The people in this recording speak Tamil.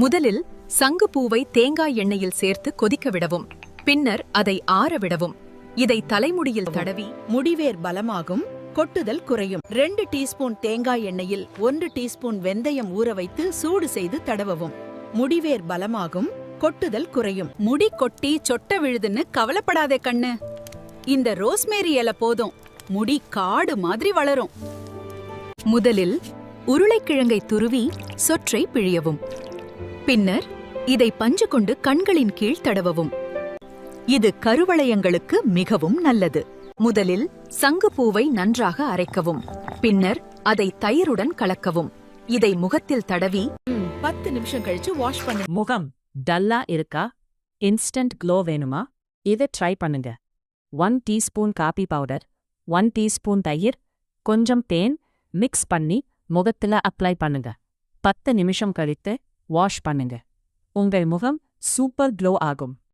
முதலில் சங்குப்பூவை தேங்காய் எண்ணெயில் சேர்த்து கொதிக்க விடவும். பின்னர் அதை ஆற விடவும். இதை தலைமுடியில் தடவி முடிவேர் பலமாகும், கொட்டுதல் குறையும். 2 டீஸ்பூன் தேங்காய் எண்ணெயில் 1 டீஸ்பூன் வெந்தயம் ஊற வைத்து சூடு செய்து தடவவும். முடிவேர் பலமாகும், கொட்டுதல் குறையும். முடி கொட்டி சொட்ட விழுதுன்னு கவலைப்படாதே கண்ணு. இந்த ரோஸ்மேரி இலை போதும், முடி காடு மாதிரி வளரும். முதலில் உருளைக்கிழங்கை துருவி சொற்றை பிழியவும். பின்னர் இதை பஞ்சு கொண்டு கண்களின் கீழ் தடவவும். இது கருவளையங்களுக்கு மிகவும் நல்லது. முதலில் சங்குப்பூவை நன்றாக அரைக்கவும். பின்னர் அதை தயிருடன் கலக்கவும். இதை முகத்தில் தடவி 10 நிமிஷம் கழிச்சு வாஷ் பண்ணு. முகம் டல்லா இருக்கா? இன்ஸ்டன்ட் க்ளோ வேணுமா? இதை ட்ரை பண்ணுங்க. 1 டீஸ்பூன் காபி பவுடர், 1 டீஸ்பூன் தயிர், கொஞ்சம் தேன் மிக்ஸ் பண்ணி முகத்துல அப்ளை பண்ணுங்க. 10 நிமிஷம் கழித்து வாஷ் பண்ணுங்க. உங்கள் முகம் சூப்பர் க்ளோ ஆகும்.